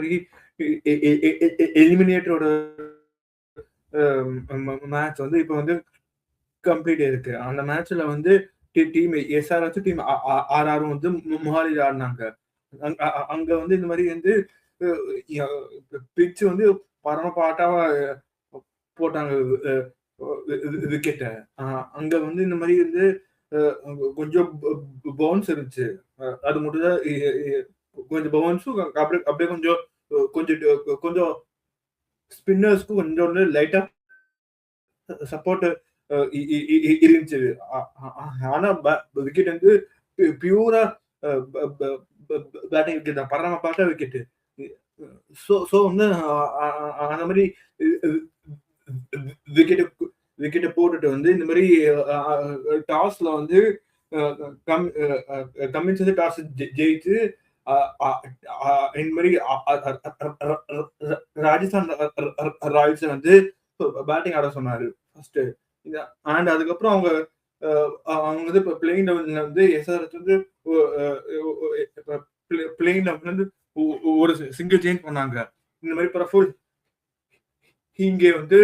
மாரி எலிமினேட்டரோட மேட்ச் வந்து இப்ப வந்து கம்ப்ளீட் ஆயிருக்கு. அந்த மேட்ச்ல வந்து டீம் எஸ்ஆர்எச் டீம் ஆர்ஆரும் வந்து மொஹாலில ஆடுனாங்க. அங்க வந்து இந்த மாரி வந்து பிட்ச் வந்து பரமபாட்டாவா போட்டாங்க விக்கெட்ட. அங்க வந்து இந்த மாரி வந்து கொஞ்சம் பவுன்ஸ் இருந்துச்சு. அது மட்டும் தான் கொஞ்சம் பவுன்ஸும் அப்படியே கொஞ்சம் கொஞ்சம் கொஞ்சம் ஸ்பின்னர்ஸ்க்கும் கொஞ்சம் லைட்டா சப்போர்ட் இருந்துச்சு. ஆனா விக்கெட் வந்து பியூரா பேட்டிங் விக்கெட் தான். பரம பாட்டா விக்கெட். சோ வந்து அந்த மாதிரி விக்கெட்டை போட்டுட்டு வந்து இந்த மாதிரி டாஸ்ல வந்து கமின்ஸ் வந்து டாஸ் ஜெயிச்சு இந்த மாதிரி ராஜஸ்தான் ராயல்ஸ் வந்து பேட்டிங் ஆட சொன்னாரு ஃபர்ஸ்ட். அண்ட் அதுக்கப்புறம் அவங்க வந்து இப்போ பிளேயிங் லெவல்ல வந்து எஸ்ஆர்எச் வந்து பிளேயிங் லெவல்ல வந்து ஒரு சிங்கிள் சேஞ்ச் பண்ணாங்க. இந்த மாதிரி பிரஃபுல் இங்கே வந்து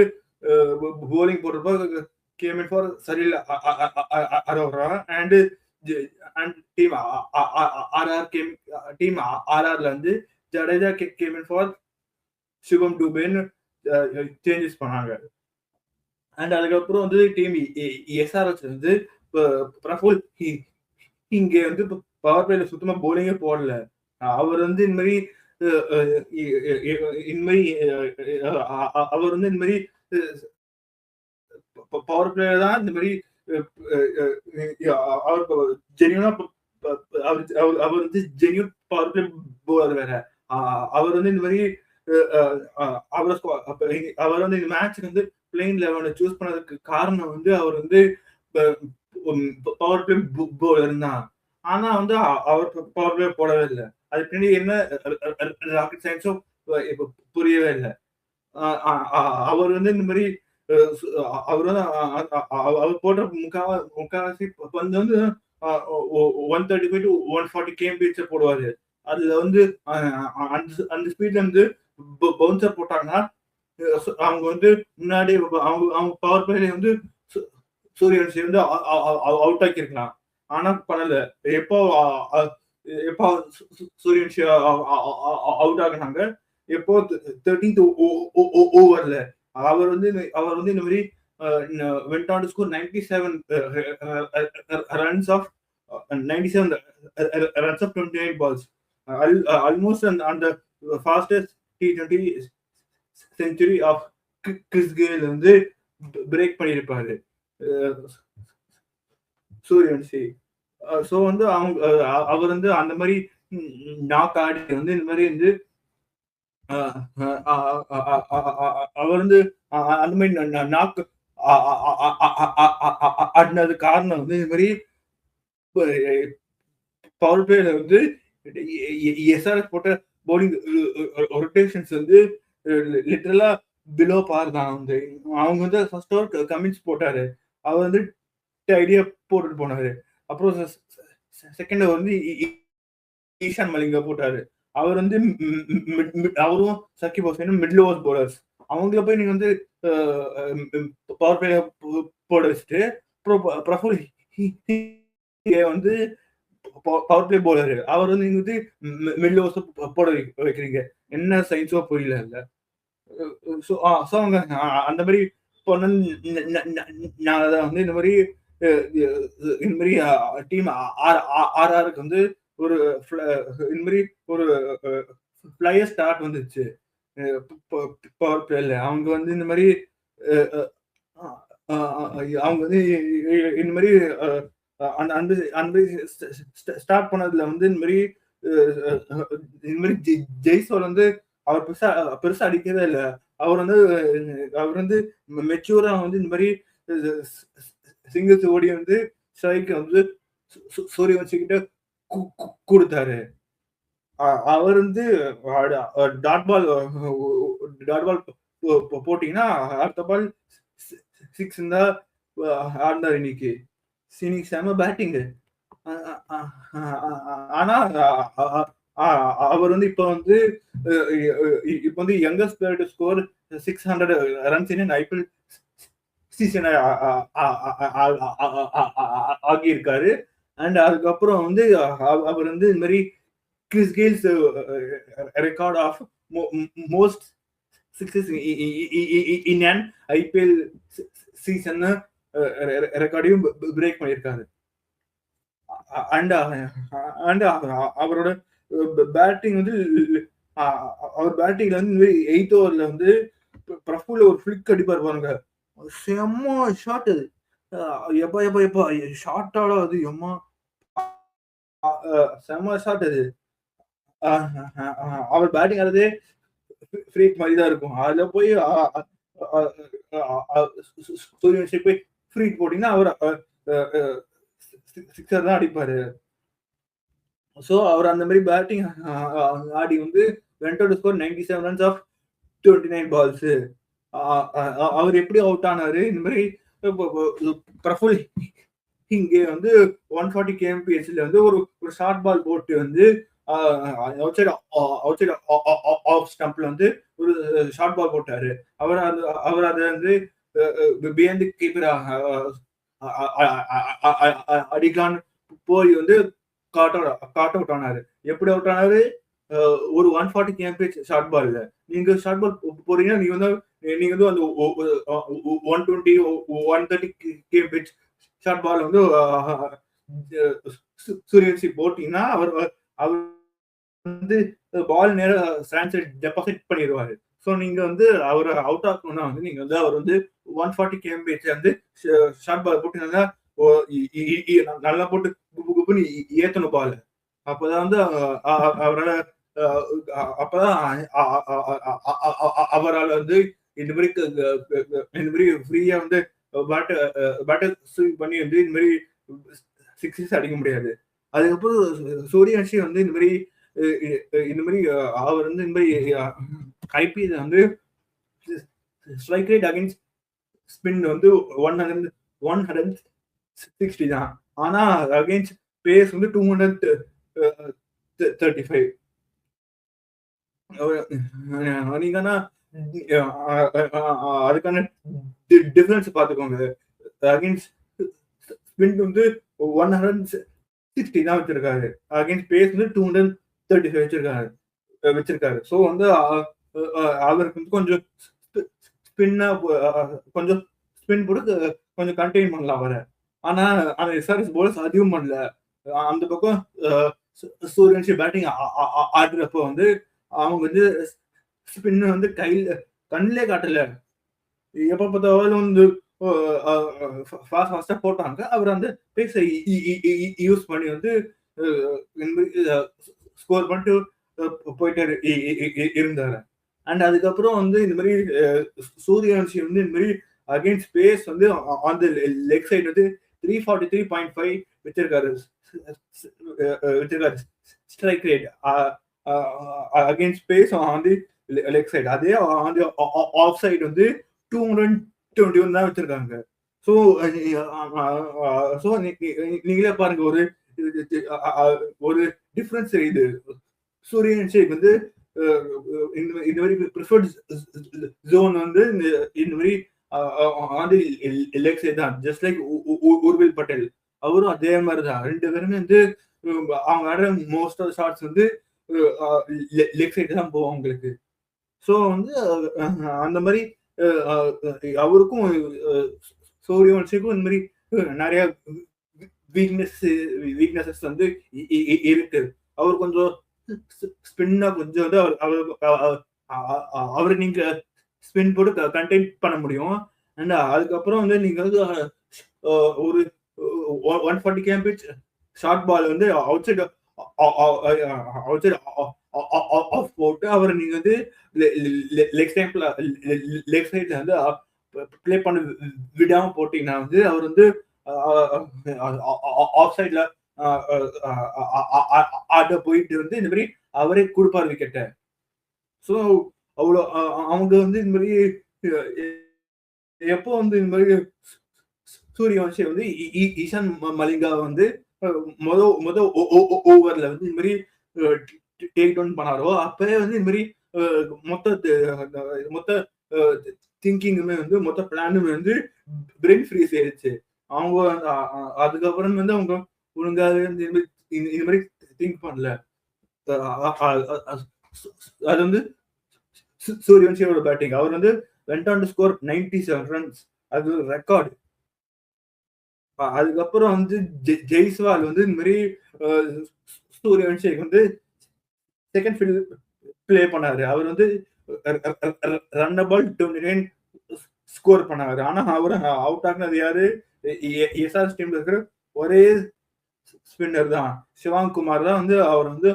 bowling போடுறப்போ came in for Salil Arora and team RR came team RR ல வந்து Jadeja came in for Shivam டுபேன்னு சேஞ்சஸ் பண்ணாங்க. அண்ட் அதுக்கப்புறம் வந்து டீம் எஸ்ஆர்எச் வந்து பிரஃபுல் இங்கே வந்து பவர் பிளேல சுத்தமா bowling போடல. அவர் வந்து இந்த மாதிரி அவர் வந்து இந்த மாதிரி பவர் பிளேயர் தான் இந்த மாதிரி அவர் ஜென்யூனா அவர் வந்து ஜென்யூன் பவர் பிளே போலர் வேற. அவர் வந்து இந்த மாதிரி அவர் வந்து இந்த மேட்ச்க்கு வந்து பிளேயிங் 11 சூஸ் பண்ணதுக்கு காரணம் வந்து அவர் வந்து பவர் பிளே போலர் தான். ஆனா வந்து அவர் பவர் பிளே போடவே இல்லை. அது பின்னாடி என்ன ராக்கெட் சயின்ஸும் புரியவே இல்லை. அவர் வந்து இந்த மாதிரி அவர் வந்து அவர் போடுற முக்காவாசி வந்து 135 to 140 kmph போடுவாரு. அதுல வந்து அந்த ஸ்பீட்ல இருந்து பவுன்சர் போட்டாங்கன்னா அவங்க வந்து முன்னாடி அவங்க பவர் பிளேல வந்து சூரியவன்சி வந்து அவுட் ஆக்கி இருக்கலாம். ஆனா பண்ணல. எப்போ சூரியவன்சி அவுட் ஆகினாங்க, எப்போ 13th ஓவர்ல அவர் வந்து இந்த மாதிரி went on to score 97 runs of 29 balls, almost on the fastest T20 century of Chris Gayle வந்து பிரேக் பண்ணியிருப்பாரு சூரியவன்சி. ஸோ வந்து அவர் வந்து அந்த மாதிரி நாக் ஆடி வந்து இந்த மாதிரி வந்து அவர் வந்து அந்த மாதிரி நாக்கு ஆடினது காரணம் வந்து இந்த மாதிரி பவர் பிளேல வந்து எஸ்ஆர்எஸ் போட்ட பவுலிங் ரொட்டேஷன்ஸ் வந்து லிட்டரலா பிலோ பார் தான். வந்து அவங்க வந்து ஃபர்ஸ்ட் ஓவர் கமின்ஸ் போட்டாரு, அவர் வந்து ஐடியா போட்டுட்டு போனாரு. அப்புறம் செகண்ட் ஓவர் வந்து ஈஷான் மலிங்கா போட்டாரு. அவர் வந்து அவரும் சக்கிப் ஹுசைனும் மிடில் ஓவர் போலர்ஸ். அவங்கள போய் நீங்க வந்து பவர் பிளே போட வச்சுட்டு பிரஃபுல் வந்து பவர் பிளே போலர், அவர் வந்து நீங்க வந்து மிடில் ஓவர்ஸ் போட வைக்கிறீங்க. என்ன சயின்ஸோ புரியல இல்ல. ஸோ அவங்க அந்த மாதிரி பொண்ணு நான் வந்து இந்த மாதிரி டீம் ஆர்ஆருக்கு வந்து ஒரு இந்த மாதிரி ஒரு ஃபிளையர் ஸ்டார்ட் வந்துச்சு பவர் பிளேல. அவங்க வந்து இந்த மாதிரி அவங்க வந்து இந்த மாதிரி அந்த ஸ்டார்ட் பண்ணதுல வந்து இந்த மாதிரி ஜெய்சோல் வந்து அவர் பெருசா அடிக்கவே இல்லை. அவர் வந்து மெச்சூரா வந்து இந்த மாதிரி சிங்கிள்ஸ் ஓடி வந்து ஸ்ட்ரைக் வந்து சூரியவன்சி கிட்ட கொடுத்தாரு. அவர் வந்து டாட் பால் போட்டீங்கன்னா அடுத்த பால் 6 இருந்தா ஆடினார். இன்னைக்கு செம பேட்டிங். ஆனா அவர் வந்து இப்ப வந்து youngest player to score 600 runs in IPL season ஆகியிருக்காரு. அண்ட் அதுக்கப்புறம் வந்து அவர் வந்து இந்த மாதிரி Chris Gayle's record of most sixes in an IPL season ரெக்கார்டையும் பிரேக் பண்ணியிருக்காரு. அண்ட் அவரோட பேட்டிங் வந்து அவர் பேட்டிங்ல வந்து 8th ஓவர்ல வந்து பிரஃபுல்ல ஒரு ஃபிளிக் அடிப்பார் பாருங்க, செம்ம ஷாட் அது. எப்பா ஷார்ட்டாட அது எம்மா செம்ம ஷாட் அது. அவர் பேட்டிங் ஆடுறதே ஃப்ரீக் மாதிரி தான் இருக்கும். அதுல போய் சூரியவன்ஷி போய் ஃப்ரீக் போட்டீங்கன்னா அவர் சிக்ஸர் தான் அடிப்பாரு. ஸோ அவர் அந்த மாதிரி பேட்டிங் ஆடி வந்து went out to score 97 runs of 29 balls. அவர் எப்படி அவுட் ஆனாரு? இந்த மாதிரி பிரஃபுல் இங்கே வந்து 140 kmph வந்து ஒரு ஷார்ட் பால் போட்டு வந்து அவுட் சைடு ஆஃப் ஸ்டம்ப்ல வந்து ஒரு ஷார்ட் பால் போட்டாரு. அவர் அதை வந்து பிஹைண்ட் தி கீப்பர் அடிக்கலான்னு போய் வந்து காட் அவுட் ஆனாரு. எப்படி அவுட் ஆனாரு? ஒரு 140 kmph ஷார்ட் பால்ல நீங்க ஷார்ட் பால் போறீங்கன்னா நீங்க வந்து அந்த 120 130 kmph ஷார்ட் பால் வந்து சூரியவன்ஷி போட்டீங்கன்னா அவர் வந்து பால் நேரம் ஸ்டாண்ட் சைடு டெபாசிட் பண்ணிடுவாரு. ஸோ நீங்க வந்து அவர் அவுட் ஆகணும்னா வந்து நீங்க வந்து அவர் வந்து 140 kmph வந்து ஷார்ட் பால் போட்டீங்கன்னா நல்லா போட்டு குப்புன்னு ஏத்தணும் பால். அப்பதான் வந்து அவரால் அவரால் வந்து இந்த மாதிரி ஃப்ரீயா வந்து பேட்டர் ஸ்விங் பண்ணி வந்து இந்த மாதிரி சிக்ஸஸ் அடிக்க முடியாது. அதுக்கப்புறம் சூரியவன்ஷி வந்து இந்த மாதிரி அவர் வந்து இந்த மாதிரி ஐபிஎல் வந்து ஸ்ட்ரைக் ரேட் அகைன்ஸ்ட் ஸ்பின் வந்து 160 தான். ஆனா அகைன்ஸ்ட் பேஸ் வந்து 235. நீங்கன்னா அதுக்கான டிஃபரன்ஸ் பாத்துக்கோங்க. அகைன்ஸ்ட் ஸ்பின் வந்து 160 தான் வச்சிருக்காரு. அகைன்ஸ்ட் பேஸ் வந்து 235 வச்சிருக்காரு. ஸோ வந்து அவருக்கு வந்து கொஞ்சம் ஸ்பின் போட்டு கொஞ்சம் கண்டெயின் பண்ணலாம் அவரை. ஆனா அந்த எஸ்ஆர்எஸ் போலர்ஸ் அதிகம் பண்ணல. அந்த பக்கம் சூரியவன்ஷி பேட்டிங் ஆடுறப்ப வந்து அவங்க வந்து ஸ்பின் வந்து கண்ணிலே காட்டல. எப்ப பார்த்தாலும் வந்து ஃபாஸ்டா போட்டாங்க. அவர் அந்த பேஸை யூஸ் பண்ணி வந்து ஸ்கோர் பண்ணிட்டு போயிட்டு இருந்தாரு. அண்ட் அதுக்கப்புறம் வந்து இந்த மாதிரி சூரியவன்ஷி வந்து இந்த மாதிரி அகைன்ஸ்ட் பேஸ் வந்து ஆன் தி லெக் சைடு வந்து 343.5 வச்சிருக்காரு strike rate against pace on the leg side. அதே ஆன் தி ஆஃப் சைடு வந்து 221 தான் வச்சிருக்காங்க. ஸோ நீங்களே பாருங்க, ஒரு டிஃபரன்ஸ் இது. சூரியவன்ஷி வந்து இந்த மாதிரி ப்ரிஃபர்ட் ஜோன் வந்து இந்த மாதிரி லெக் சைடு தான். ஜஸ்ட் லைக் உர்வில் பட்டேல், அவரும் அதே மாதிரி தான். 2 பேருமே வந்து அவங்க ஆடுற மோஸ்ட் ஆஃப் ஷாட்ஸ் வந்து லெக் சைடு தான் போகும் அவங்களுக்கு. ஸோ வந்து அந்த மாதிரி அவருக்கும் சூரியவன்ஷிக்கும் இந்த மாதிரி நிறைய வீக்னஸஸ் வந்து இருக்கு. அவர் கொஞ்சம் ஸ்பின்னா கொஞ்சம் வந்து அவரை நீங்க ஸ்பின் போட்டு கண்டெயின் பண்ண முடியும். அண்ட் அதுக்கப்புறம் வந்து நீங்க வந்து ஒரு 140 kmph ஷார்ட் பால் வந்து அவுட் சைடு ஆஃப் போட்டு அவரை நீங்க வந்து லெக் சைட்ல வந்து பிளே பண்ண விடாம போட்டீங்கன்னா வந்து அவர் வந்து ஆஃப் சைட்ல ஆட போயிட்டு வந்து இந்த மாதிரி அவரே கொடுப்பார் விக்கெட்ட. ஸோ அவ்வளோ அவங்க வந்து இந்த மாதிரி எப்போ வந்து இந்த மாதிரி சூரியவன்ஷி வந்து ஈஷான் மலிங்கா வந்து மொத ஓவர்ல வந்து இந்த மாதிரி டேக் டவுன் பண்ணாரோ அப்பவே வந்து இந்த மாதிரி மொத்த மொத்த திங்கிங்குமே வந்து மொத்த பிளானுமே வந்து பிரெயின் ஃப்ரீஸ் ஆயிடுச்சு. அவங்க அதுக்கப்புறம் வந்து அவங்க ஒழுங்காவே வந்து இந்த மாதிரி திங்க் பண்ணல. அது வந்து சூரியவன்சியோட பேட்டிங். அவர் வந்து went on to score 97 runs. அது ரெக்கார்டு. அதுக்கப்புறம் வந்து ஜெய்ஸ்வால் வந்து இந்த மாதிரி சூரியவன்சிக்கு வந்து செகண்ட் ஃபீல்ட் பிளே பண்ணாரு. அவர் வந்து ரன்னபால் 29 ஸ்கோர் பண்ணாரு. ஆனா அவர் அவுட் ஆகினது யாரு? எஸ்ஆர்எஸ் டீம்ல இருக்கிற ஒரே ஸ்பின்னர் தான், சிவாங் குமார் தான் வந்து அவர் வந்து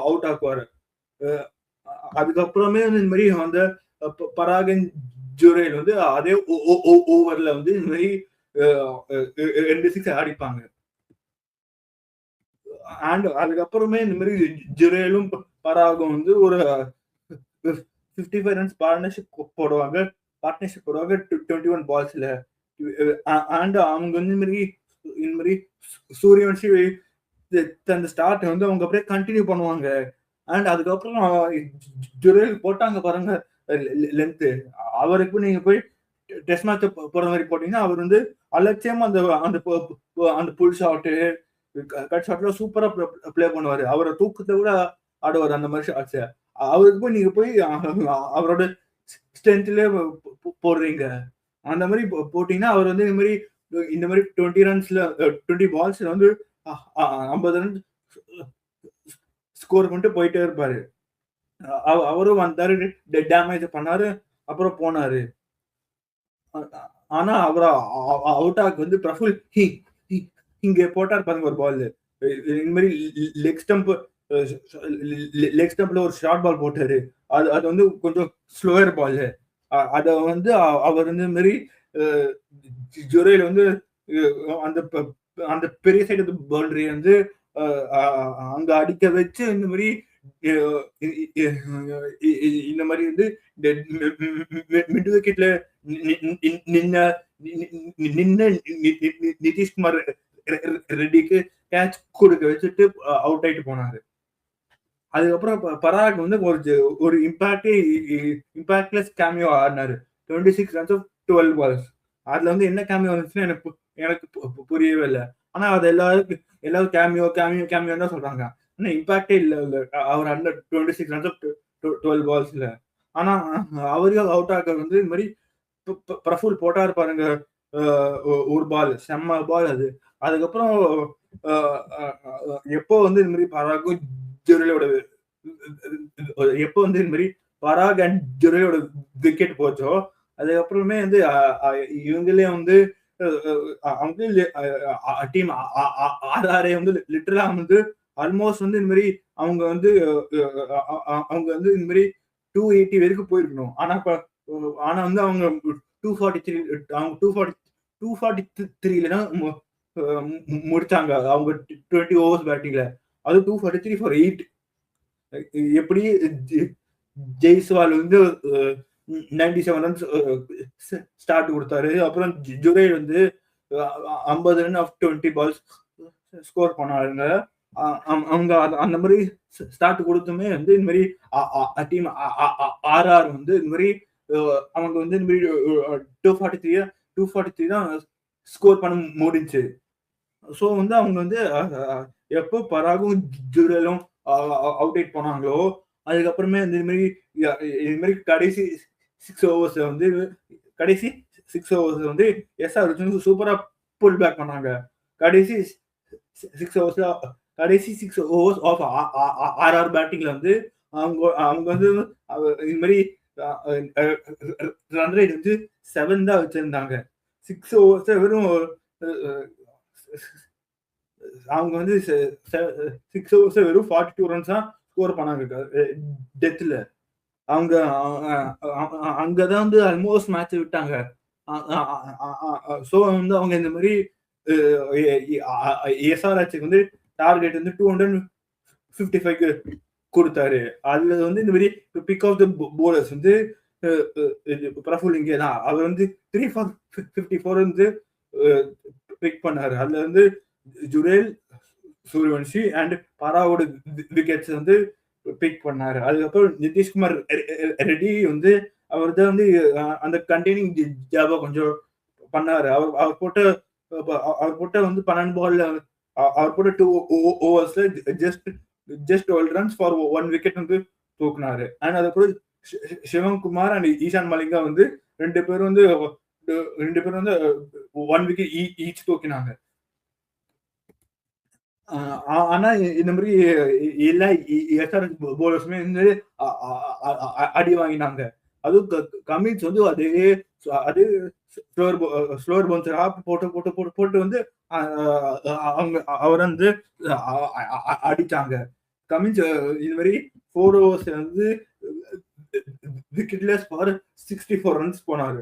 அவுட் ஆக்குவாரு. அதுக்கப்புறமே வந்து இந்த மாதிரி அந்த பராகன் ஜுரேல் வந்து அதே ஓவர்ல வந்து இந்த மாதிரி 2 சிக்ஸ் அடிப்பாங்க. அண்ட் அதுக்கப்புறமே இந்த மாதிரி ஜுரேலும் பராகும் வந்து ஒரு 55 ரன்ஸ் பார்ட்னர்ஷிப் போடுவாங்க 21 பால்ஸ்ல. அண்ட் அவங்க வந்து இந்த மாதிரி சூரியவன்சி அந்த ஸ்டார்ட் வந்து அவங்க அப்படியே கண்டினியூ பண்ணுவாங்க. அண்ட் அதுக்கப்புறம் ஜுரேல் போட்டாங்க பாருங்க லென்த். அவருக்கு நீங்க போய் டெஸ்ட் மேட்ச் போற மாதிரி போட்டீங்கன்னா அவர் வந்து அலட்சியமா அந்த அந்த புல் ஷாட்டு கட் ஷாட்ல சூப்பரா பிளே பண்ணுவாரு. அவரை தூக்கத்தை விட ஆடுவார் அந்த மாதிரி ஷாட்ஸ். அவருக்கு போய் நீங்க போய் அவரோட ஸ்ட்ரென்த்ல போடுறீங்க. அந்த மாதிரி போட்டீங்கன்னா அவர் வந்து இந்த மாதிரி 20 ரன்ஸ்ல 20 பால்ஸ்ல வந்து 50 ரன் ஸ்கோர் பண்ணிட்டு போயிட்டே இருப்பாரு. அவரும் வந்தாரு, டேமேஜ் பண்ணாரு, அப்புறம் போனாரு. ஆனா அவர் அவுட் ஆக் வந்து பிரஃபுல் இங்க போட்டார் பாருங்க ஒரு பால். இந்த மாதிரி லெக் ஸ்டம்ப்ல ஒரு ஷார்ட் பால் போட்டாரு. அது வந்து கொஞ்சம் ஸ்லோயர் பால். அத வந்து அவர் வந்து இந்த மாதிரி ஜுரேல் வந்து அந்த அந்த பெரிய சைடு பவுண்டரி வந்து அங்க அடிக்க வச்சு இந்த மாதிரி இந்த மாதிரி வந்து மிட் விக்கெட்ல நின்ன நிதிஷ்குமார் ரெட்டிக்கு கேட்ச் கொடுக்க வச்சுட்டு அவுட் ஆயிட்டு போனாரு. அதுக்கப்புறம் பராக் வந்து ஒரு இம்பாக்ட்லெஸ் கேமியோ ஆடினாரு. 26 ரன்ஸ் 12 பால்ஸ். அதுல வந்து என்ன கேமியோ வந்துச்சுன்னு எனக்கு புரியவே இல்லை. ஆனா அது எல்லாரும் கேமியோ தான் சொல்றாங்க. ஆனா இம்பாக்டே இல்ல அவர் அந்த 26 ரன்ஸ் 12 பால்ஸ்ல. ஆனா அவரையும் அவுட் ஆக்க வந்து இந்த மாதிரி பிரஃபுல் போட்டா இருப்பாருங்க ஒரு பால், செம்ம பால் அது. அதுக்கப்புறம் எப்போ வந்து இந்த மாதிரி பராகும் ஜுரேலோட எப்போ வந்து இந்த மாதிரி பராக் அண்ட் ஜுரேலோட விக்கெட் போச்சோ அதுக்கப்புறமே வந்து இவங்களே வந்து டீம் ஆர்ஆர்ஏ வந்து லிட்டரலா வந்து ஆல்மோஸ்ட் வந்து இந்த மாதிரி அவங்க வந்து இந்த மாதிரி 280 வரைக்கும் போயிருக்கணும். ஆனா வந்து அவங்க 243 தான் முடிச்சாங்க அவங்க 20 ஓவர்ஸ் பேட்டிங்ல. அது 243 for 8. எப்படி ஜெய்ஸ்வால் வந்து 97 ரன்ஸ் ஸ்டார்ட் கொடுத்தாரு. அப்புறம் ஜுரேல் வந்து 50 ரன் ஆஃப் 20 பால்ஸ் ஸ்கோர் பண்ணாருங்க. அவங்க அந்த மாதிரி ஸ்டார்ட் கொடுத்துமே வந்து இந்த மாதிரி டீம் ஆர்ஆர் வந்து இந்த மாதிரி அவங்க வந்து இந்த மாதிரி 243 தான் ஸ்கோர் பண்ண முடிஞ்சு. ஸோ வந்து அவங்க வந்து எப்போ பராகும் ஜுரேலும் அவுட் ஆயிட் போனாங்களோ அதுக்கப்புறமே வந்து இது மாதிரி கடைசி 6 ஓவர்ஸ் வந்து எஸ்ஆர் சூப்பரா புல் பேக் பண்ணாங்க. கடைசி 6 ஓவர்ஸ் ஆஃப் ஆர்ஆர் பேட்டிங்ல வந்து அவங்க வந்து இது மாதிரி ரன் ரேட் வந்து 7 தான் வச்சிருந்தாங்க. 6 ஓவர்ஸ் வெறும் அவங்க வந்து 6 ஓவர்ஸ் வெறும் 42 ரன்ஸ் தான் ஸ்கோர் பண்ணாங்க டெத்ல. அவங்க அங்கதான் வந்து ஆல்மோஸ்ட் மேட்ச் விட்டாங்க. ஸோ வந்து அவங்க இந்த மாதிரி எஸ்ஆர்ஹெச்சுக்கு வந்து டார்கெட் வந்து 255 கொடுத்தாரு. அதுல வந்து இந்த மாதிரி பிக் ஆஃப் த போலர்ஸ் வந்து பிரஃபுல் இங்கே தான் அவர் வந்து 3 for 54 வந்து பிக் பண்ணாரு. அதுல வந்து ஜுரேல் சூரியவன்ஷி அண்ட் பராவோட விக்கெட்ஸ் வந்து பிக் பண்ணாரு. அதுக்கப்புறம் நிதிஷ்குமார் ரெட்டி வந்து அவர் தான் வந்து அந்த கண்டெய்னிங் ஜாப கொஞ்சம் பண்ணாரு. அவர் அவர் போட்ட அவர் போட்ட வந்து 12 பால்ல அவர் போட்ட 2 ஓவர்ஸ்ல just just 12 runs for 1 wicket வந்து தூக்குனாரு. அண்ட் அதுக்கப்புறம் சிவகுமார் அண்ட் ஈசான் மலிங்கா வந்து 2 பேரும் வந்து 1 விக்கெட் ஈச் தூக்கினாங்க. ஆனா இந்த மாதிரி எல்லா எஸ்ஆர்எச் போலர்ஸுமே வந்து அடி வாங்கினாங்க. அதுவும் கமின்ஸ் வந்து அதே ஸ்லோவர் பவுன்சர் போட்டு போட்டு போட்டு போட்டு வந்து அவங்க அவர் வந்து அடிச்சாங்க. கமின்ஸ் இது மாதிரி 4 ஓவர்ஸ் வந்து விக்கெட்லெஸ் ஃபார் 64 ரன்ஸ் போனாரு.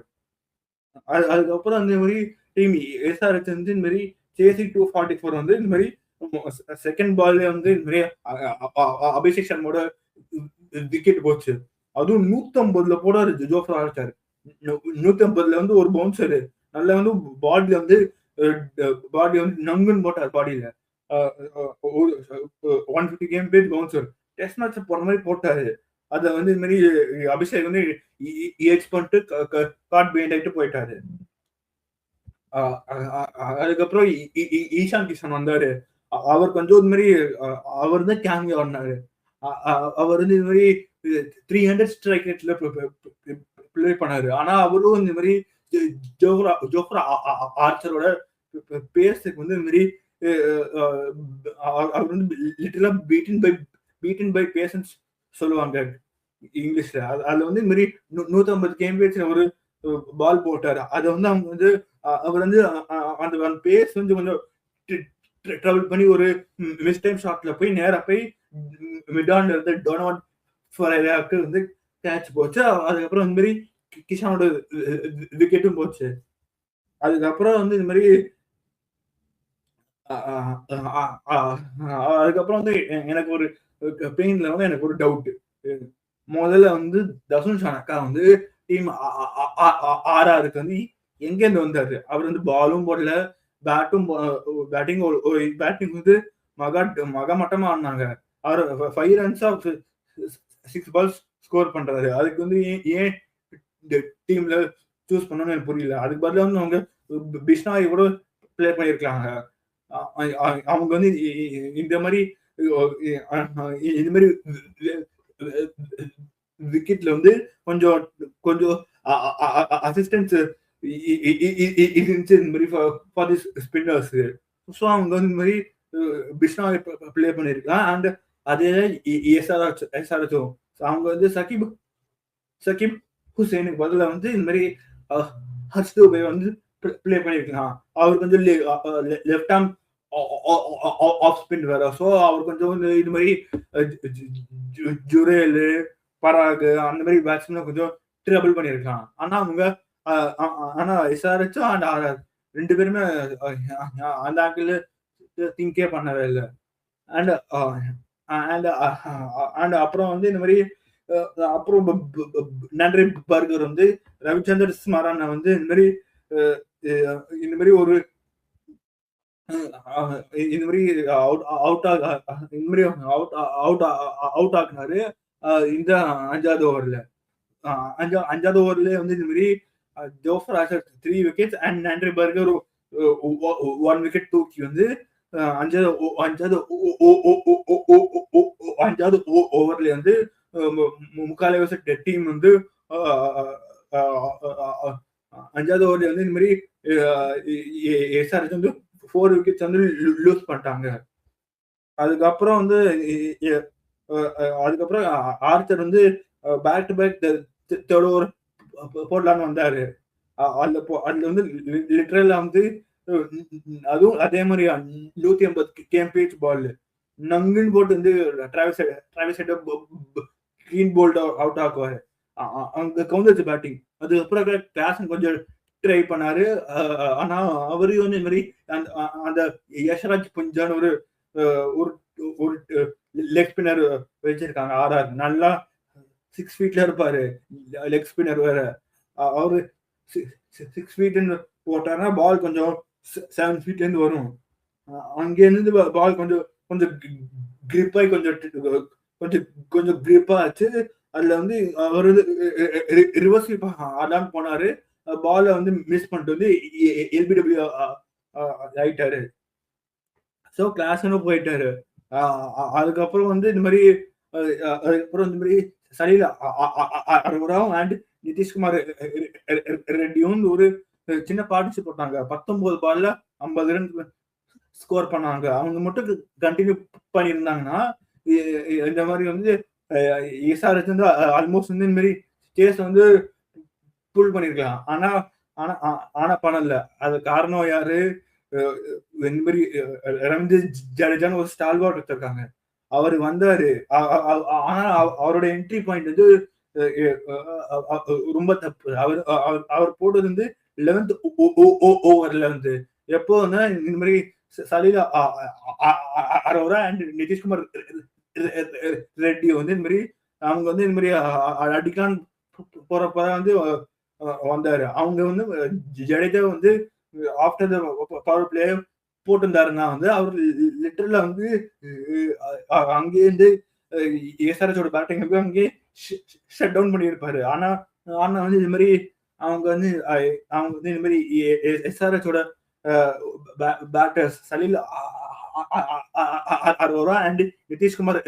அதுக்கப்புறம் அந்த மாதிரி டீம் எஸ்ஆர்எச் வந்து இந்த மாதிரி சேசிங் 244 வந்து இந்த மாதிரி செகண்ட் பால்ல வந்து இந்த மாதிரி அபிஷேக் சர்மாவோட விக்கெட் போச்சு. அதுவும் 150ல போடாரு ஜோஃப்ரா ஆர்ச்சர். 150ல வந்து ஒரு பவுன்சரு நல்லா வந்து பாடி வந்து நங்குன்னு போட்டார் பாடியில. 150 கேம் பேஸ் பவுன்சர் டெஸ்ட் மேட்ச் போற மாதிரி போட்டாரு. அத வந்து இந்த மாதிரி அபிஷேக் வந்து ஏஜ் பண்ணிட்டு காட் பெயிண்ட் ஆயிட்டு போயிட்டாரு. அதுக்கப்புறம் ஈஷான் கிஷன் வந்தாரு. அவர் கொஞ்சம் இந்த மாதிரி அவர் தான் கேமியோ ஆடினாரு. அவர் வந்து இந்த மாதிரி 300 ஸ்ட்ரைக் ரேட்ல பிளே பண்ணாரு. ஆனா அவரும் இந்த மாதிரி ஜோஃப்ரா ஆர்ச்சரோட பேஸுக்கு வந்து இந்த மாதிரி அவர் வந்து லிட்டரலா பீட்டன் பை பேசன்ஸ் சொல்லுவாங்க இங்கிலீஷ்ல. அதுல வந்து இந்த மாதிரி 150 கேம் பேஸ்ல ஒரு பால் போட்டாரு. அதை வந்து அவங்க வந்து அவர் வந்து அந்த பேஸ் வந்து கொஞ்சம் ட்ராவல் பண்ணி ஒரு மிஸ் டைம் ஷாட்ல போய் நேரா போய் மிடான்ல இருந்து டொனால்ட் ஃபெரேராக்கு வந்து கேட்ச் போச்சு. அதுக்கப்புறம் இந்த மாதிரி கிஷானோட விக்கெட்டும் போச்சு. அதுக்கப்புறம் வந்து இந்த மாதிரி அதுக்கப்புறம் வந்து எனக்கு ஒரு பெயின்ல வந்து எனக்கு ஒரு டவுட். முதல்ல வந்து தசுன் ஷானக்கா வந்து டீம் ஆர்ஆருக்கு வந்து எங்க இருந்து வந்தாரு? அவர் வந்து பாலும் போடல, பேட்டிங் வந்து மக மட்டமா ஆடினாங்க. அவர் 5 ரன்ஸ் ஆஃப் 6 பால்ஸ் ஸ்கோர் பண்றாரு. அதுக்கு வந்து ஏன் டீம்ல சூஸ் பண்ணணும்னு எனக்கு புரியல. அதுக்கு பதிலா வந்து அவங்க பிஷ்னாய் கூட பிளே பண்ணிருக்காங்க. அவங்க வந்து இந்த மாதிரி விக்கெட்ல வந்து கொஞ்சம் கொஞ்சம் அசிஸ்டன்ஸ் இருந்துச்சு இந்த மாதிரி ஃபார் தி ஸ்பின்னர்ஸ். ஸோ அவங்க வந்து இந்த மாதிரி பிஷ்னாய் பிளே பண்ணிருக்கலாம். அண்ட் அதே எஸ்ஆர்எச்சும் அவங்க வந்து சகிப் ஹுசேனுக்கு பதில வந்து இந்த மாதிரி ஹர்ஷ் துபே வந்து பிளே பண்ணிருக்கலாம். அவர் கொஞ்சம் லெஃப்ட் ஆர்ம் ஆஃப் ஸ்பின் வேற. ஸோ அவர் கொஞ்சம் இது மாதிரி ஜுரேலு பராக் அந்த மாதிரி பேட்ஸ்மேன் கொஞ்சம் ட்ரபிள் பண்ணிருக்கலாம். ஆனா அவங்க ஆனா எஸ்ஆர்எச்சும் அண்ட் ஆர்ஆர் 2 பேருமே அந்த ஆங்கிள் திங்கே பண்ணவே இல்லை. அண்ட் அண்ட் அப்புறம் வந்து இந்த மாதிரி அப்புறம் நன்றி பர்கர் வந்து ரவிச்சந்திர ஸ்மரான வந்து இந்த மாதிரி ஒரு இந்த மாதிரி அவுட் ஆக்குனாரு இந்த 5வது ஓவர்ல. 5வது ஓவர்ல வந்து இந்த மாதிரி ஜோஃப்ரா ஆர்ச்சர் 3 விக்கெட்ஸ் அண்ட் நன்றி பர்கர் 1 விக்கெட் தூக்கி வந்து 5வது ஓவர்ல வந்து முக்கால்வாசி டீம் வந்து 5வது ஓவர்ல வந்து இந்த மாதிரி எஸ்ஆர்எச் வந்து 4 விக்கெட்ஸ் வந்து லூஸ் பண்ணிட்டாங்க. அதுக்கப்புறம் வந்து ஆர்ச்சர் வந்து back to back third over போடலான்னு வந்தாரு. அதுல வந்து லிட்டரலா வந்து அதுவும் அதே மாதிரி 150 கேம் பேஜ் பால் நங்குன்னு போட்டு வந்து டிராவிஸ் கிளீன் போல்ட் அவுட் ஆக்குவாரு. அங்க கவுண்டர்ஸ் பேட்டிங். அதுக்கப்புறம் கிளாசன் கொஞ்சம் ட்ரை பண்ணாரு. ஆனா அவரையும் வந்து இந்த மாதிரி அந்த யஷ்ராஜ் புஞ்சான்னு ஒரு லெக் ஸ்பின்னர் வச்சிருக்காங்க ஆர்ஆர். நல்லா 6 ஃபீட்ல இருப்பாரு லெக் ஸ்பின்னர் வேற. அவரு 6 ஃபீட்னு போட்டாருன்னா பால் கொஞ்சம் 7 ஃபீட்ல இருந்து வரும். அங்கேருந்து பால் கொஞ்சம் கொஞ்சம் கிரிப்பாய் கொஞ்சம் கொஞ்சம் கொஞ்சம் கிரிப்பா ஆச்சு. அதுல வந்து அவர் ரிவர்ஸ் ஆடாம போனாரு. பால வந்து மிஸ் பண்ணிட்டு வந்து எல்பிடபிள்யூ ஆயிட்டாரு. ஸோ கிளாஸ்னு போயிட்டாரு. அதுக்கப்புறம் வந்து இந்த மாதிரி அதுக்கப்புறம் இந்த மாதிரி சலீல் அரோராவும் அண்ட் நிதிஷ்குமார் ரெட்டியும் ஒரு சின்ன பார்ட்னர்ஷிப் போட்டாங்க. 19 பால்ல 50 ரன் ஸ்கோர் பண்ணாங்க. அவங்க மட்டும் கண்டினியூ பண்ணியிருந்தாங்கன்னா இந்த மாதிரி வந்து எஸ்ஆர்எச் வந்து ஆல்மோஸ்ட் வந்து இந்த மாதிரி கேஸ் வந்து புல் பண்ணிருக்கலாம். ஆனா ஆனா ஆனா பண்ணல. அது காரணம் யாரு? இந்த மாதிரி ரவீந்திர ஜடேஜான்னு ஒரு ஸ்டால்வார்ட் வச்சிருக்காங்க. அவர் வந்தாரு. ஆனா அவரோட என்ட்ரி பாயிண்ட் வந்து ரொம்ப தப்பு. அவர் போட்டது வந்து 11th ஓவர்ல வந்து எப்போ வந்து இந்த மாதிரி சலீல் அரோரா அண்ட் நிதிஷ்குமார் ரெட்டி வந்து இந்த மாதிரி அவங்க வந்து இந்த மாதிரி அடிக்கலான்னு போறப்பதான் வந்து வந்தாரு. அவங்க வந்து ஜடேஜா வந்து ஆஃப்டர் த பவர் பிளே போட்டிருந்தாருன்னா வந்து அவர் லிட்டரலா வந்து அங்கேயே இருந்து எஸ்ஆர்எச்சோட பேட்டிங் அங்கேயே ஷட் டவுன் பண்ணியிருப்பாரு. ஆனா ஆனா வந்து இது மாதிரி அவங்க வந்து இந்த மாதிரி எஸ்ஆர்எச்சோட பேட்டர்ஸ் சலீல் அரோரா அண்ட் நிதிஷ்குமார்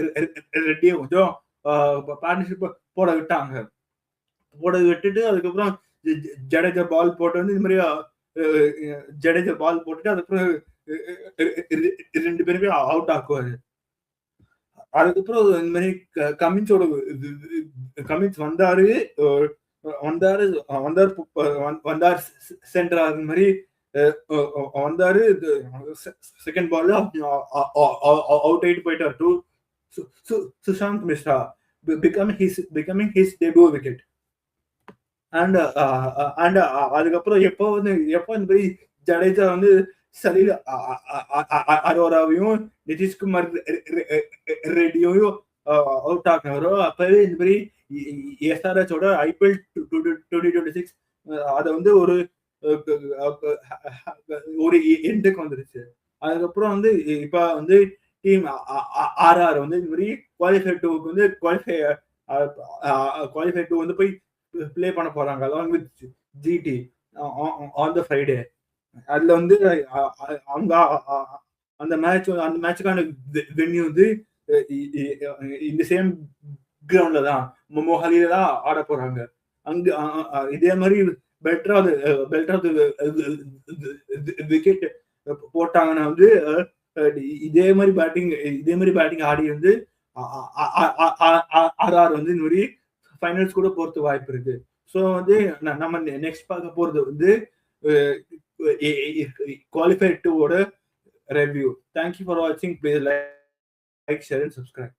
ரெட்டியை கொஞ்சம் பார்ட்னர்ஷிப் போட விட்டாங்க. போட விட்டுட்டு அதுக்கப்புறம் ஜடேஜா பால் போட்டு வந்து இந்த மாதிரி ஜடேஜா பால் போட்டுட்டு அதுக்கப்புறம் 2 பேருமே அவுட் ஆக்குவாரு. அதுக்கப்புறம் இந்த மாதிரி கமின்ஸ் வந்தாரு சென்டர் ஆகுற மாதிரி வந்தாரு. செகண்ட் பால்ல அவுட் ஆயிட்டு போயிட்டார் to Sushant Mishra becoming his debut wicket. And அதுக்கப்புறம் எப்போ இந்த மாதிரி ஜடேஜா வந்து சலீல் அரோராவையும் நிதிஷ்குமார் ரெட்டியும் அவுட் ஆகினாரோ அப்பவே இந்த மாதிரி எஸ்ஆர்எச்சோட ஐபிஎல் 2026 அதை வந்து ஒரு எண்டுக்கு வந்துருச்சு. அதுக்கப்புறம் வந்து இப்ப வந்து டீம் ஆர்ஆர் வந்து இந்த மாதிரி குவாலிஃபை 2க்கு வந்து குவாலிஃபை 2 வந்து போய் பிளே பண்ண போறாங்க along with GT on the Friday. அதுல வந்து அவங்க அந்த மேட்சுக்கான வென்யூ வந்து இந்த சேம் கிரவுண்ட்ல தான் மொஹாலில தான் ஆட போறாங்க. அங்க இதே மாதிரி பெல்ட்ராவது விக்கெட் போட்டாங்கன்னா வந்து இதே மாதிரி பேட்டிங் ஆடி வந்து ஆர்ஆர் வந்து இந்த மாதிரி ஃபைனல்ஸ் கூட போறது வாய்ப்பு இருக்கு. ஸோ வந்து நம்ம நெக்ஸ்ட் பார்க்க போறது வந்து குவாலிஃபை 2 ஓட ரிவ்யூ. தேங்க்யூ ஃபார் வாட்சிங். Please like, share and subscribe.